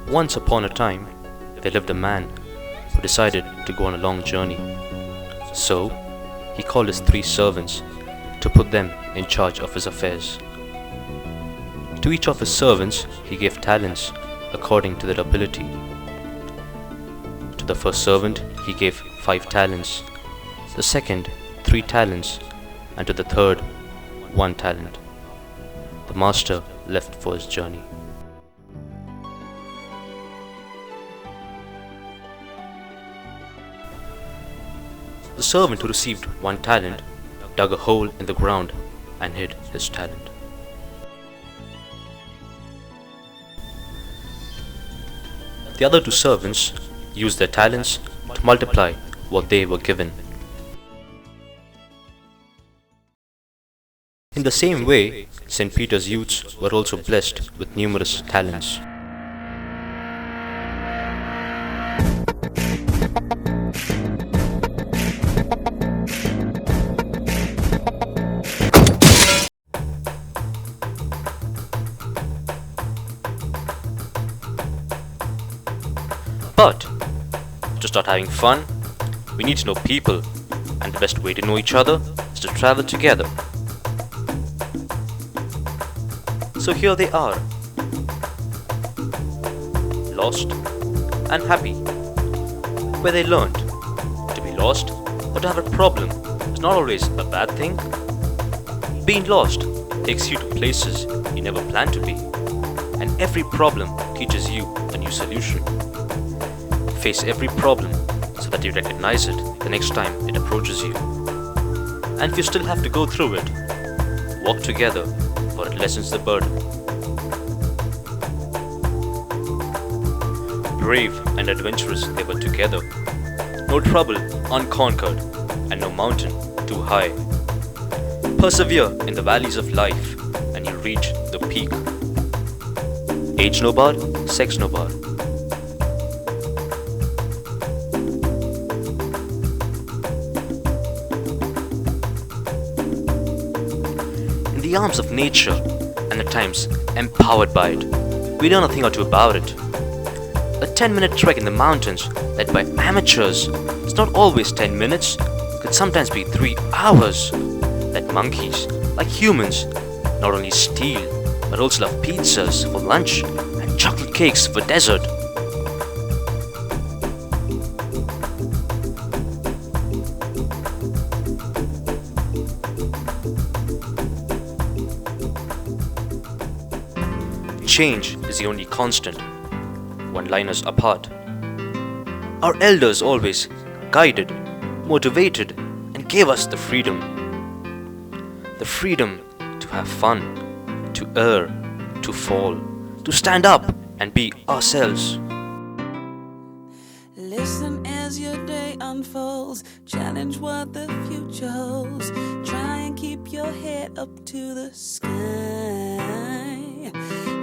Once upon a time, there lived a man who decided to go on a long journey. So, he called his 3 servants to put them in charge of his affairs. To each of his servants, he gave talents according to their ability. To the first servant, he gave 5 talents, the second, 3 talents, and to the third, 1 talent. The master left for his journey. The servant who received 1 talent dug a hole in the ground and hid his talent. The other 2 servants used their talents to multiply what they were given. In the same way, St. Peter's youths were also blessed with numerous talents. But to start having fun, we need to know people, and the best way to know each other is to travel together. So here they are, lost and happy, where they learned to be lost or to have a problem is not always a bad thing. Being lost takes you to places you never planned to be, and every problem teaches you a new solution. Face every problem so that you recognize it the next time it approaches you. And if you still have to go through it, walk together, for it lessens the burden. Brave and adventurous they were together. No trouble unconquered, and no mountain too high. Persevere in the valleys of life, and you'll reach the peak. Age no bar, sex no bar. In the arms of nature, and at times empowered by it, we know nothing or two about it. A 10-minute trek in the mountains led by amateurs is not always 10 minutes, could sometimes be 3 hours. Let monkeys, like humans, not only steal but also love pizzas for lunch and chocolate cakes for dessert. Change is the only constant, one-liners apart. Our elders always guided, motivated, and gave us the freedom. The freedom to have fun, to err, to fall, to stand up and be ourselves. Listen as your day unfolds, challenge what the future holds. Try and keep your head up to the sky.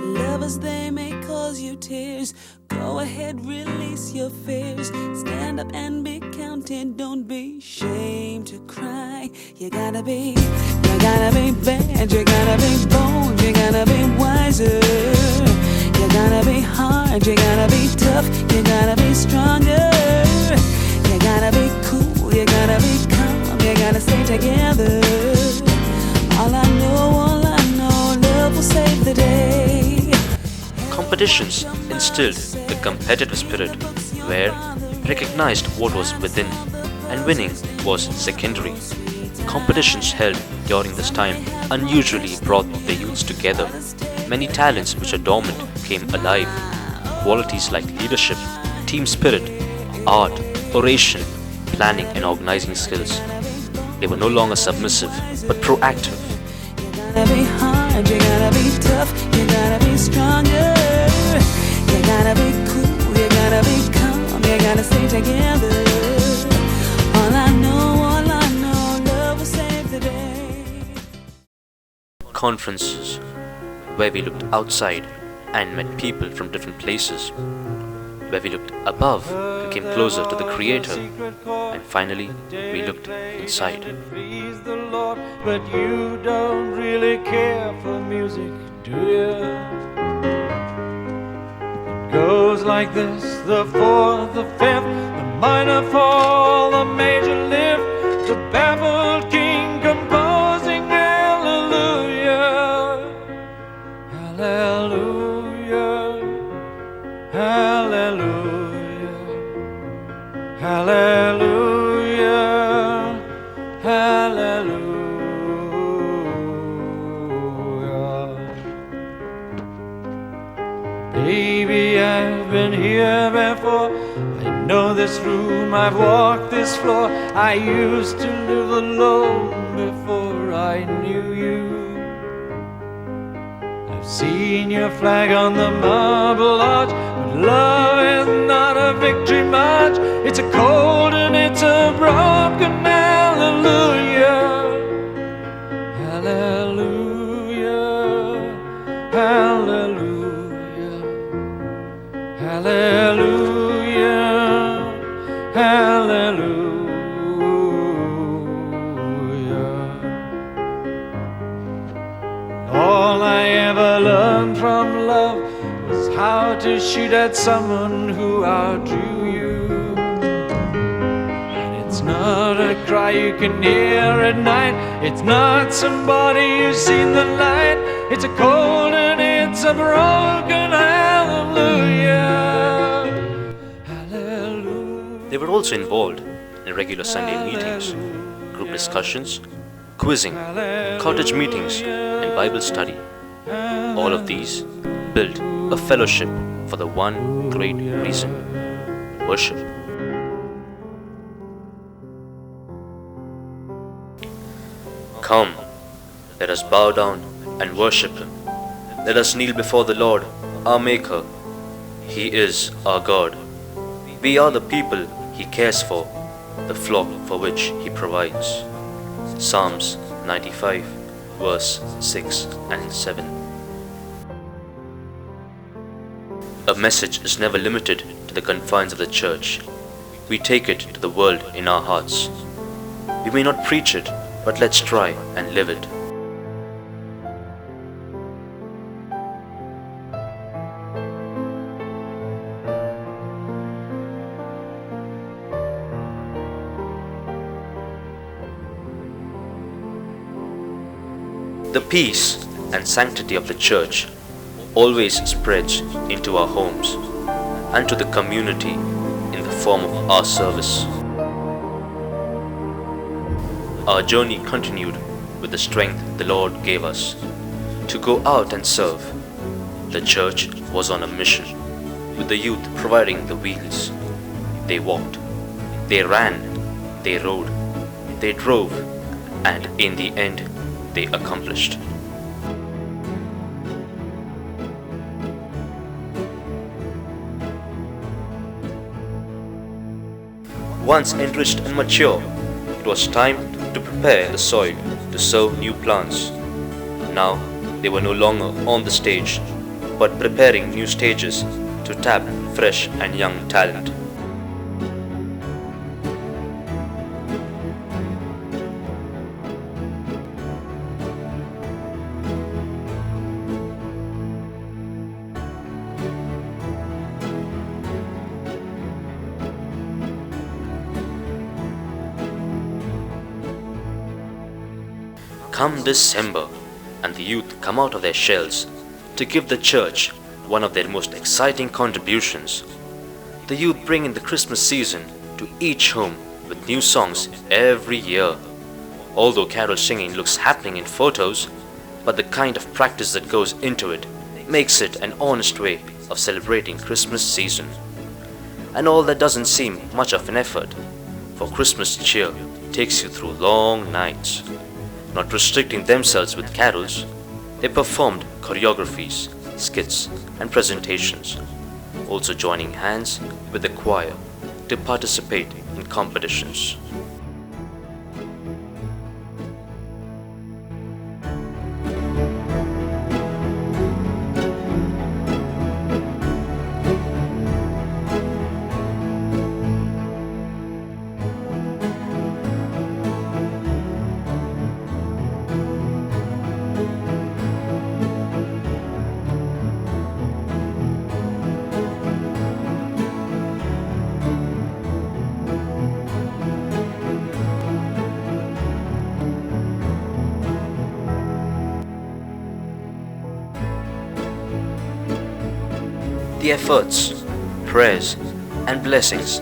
Lovers, they may cause you tears. Go ahead, release your fears. Stand up and be counted. Don't be ashamed to cry. You gotta be bad. You gotta be bold. You gotta be wiser. You gotta be hard. You gotta be tough. You gotta be stronger. You gotta be cool. You gotta be calm. You gotta stay together. All I know, love will save the day. Competitions instilled the competitive spirit, where recognized what was within and winning was secondary. Competitions held during this time unusually brought the youths together. Many talents which are dormant came alive. Qualities like leadership, team spirit, art, oration, planning and organizing skills. They were no longer submissive but proactive. You gotta be hard, you gotta be tough, you gotta be stronger. You gotta be cool, you gotta be calm, you gotta stay together. All I know, love will save the day. Conferences, where we looked outside and met people from different places, where we looked above and came closer to the Creator, and finally we looked inside. But you don't really care for music, do you? It goes like this: the fourth, the fifth, the minor fall, the major lift, the baffled king composing hallelujah, hallelujah, hallelujah, hallelujah, hallelujah. Baby, I've been here before. I know this room, I've walked this floor. I used to live alone before I knew you. I've seen your flag on the marble arch, but love is not a victory march. It's a cold and it's a broken hallelujah, hallelujah, hallelujah, hallelujah, hallelujah. All I ever learned from love was how to shoot at someone who outdrew you. And it's not a cry you can hear at night. It's not somebody who's seen the light. It's a cold and it's a broken hallelujah, hallelujah. They were also involved in regular Sunday meetings, group discussions, quizzing, cottage meetings, and Bible study. All of these built a fellowship for the one great reason: worship. Come, let us bow down and worship Him. Let us kneel before the Lord, our Maker. He is our God. We are the people He cares for, the flock for which He provides. Psalms 95, verse 6 and 7. A message is never limited to the confines of the church. We take it to the world in our hearts. We may not preach it, but let's try and live it. The peace and sanctity of the church always spreads into our homes and to the community in the form of our service. Our journey continued with the strength the Lord gave us to go out and serve. The church was on a mission, with the youth providing the wheels. They walked, they ran, they rode, they drove, and in the end, they accomplished. Once enriched and mature, it was time to prepare the soil to sow new plants. Now, they were no longer on the stage, but preparing new stages to tap fresh and young talent. Come December, and the youth come out of their shells to give the church one of their most exciting contributions. The youth bring in the Christmas season to each home with new songs every year. Although carol singing looks happening in photos, but the kind of practice that goes into it makes it an honest way of celebrating Christmas season. And all that doesn't seem much of an effort, for Christmas cheer takes you through long nights. Not restricting themselves with carols, they performed choreographies, skits, and presentations, also joining hands with the choir to participate in competitions. The efforts, prayers, and blessings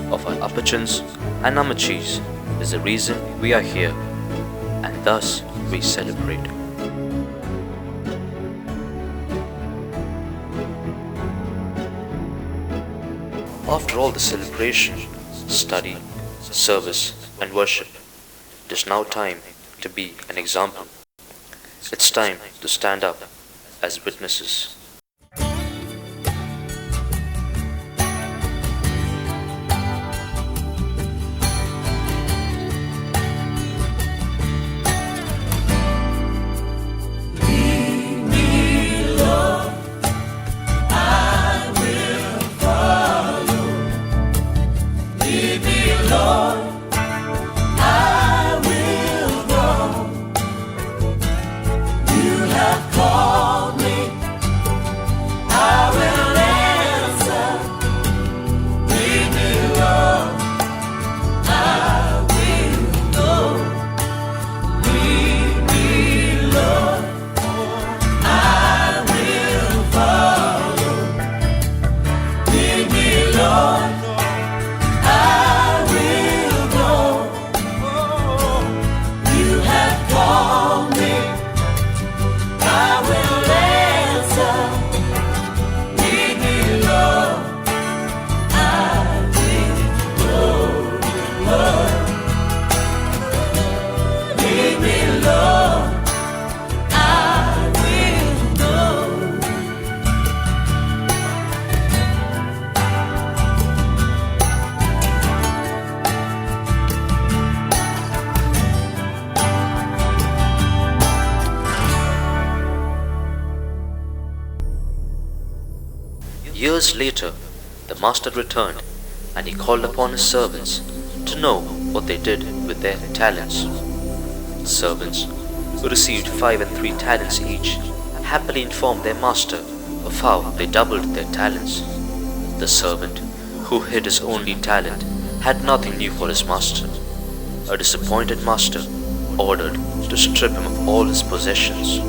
of our Appachans and Amachis is the reason we are here, and thus we celebrate. After all the celebration, study, service, and worship, it is now time to be an example. It's time to stand up as witnesses. Years later, the master returned, and he called upon his servants to know what they did with their talents. The servants, who received 5 and 3 talents each, happily informed their master of how they doubled their talents. The servant, who hid his only talent, had nothing new for his master. A disappointed master ordered to strip him of all his possessions.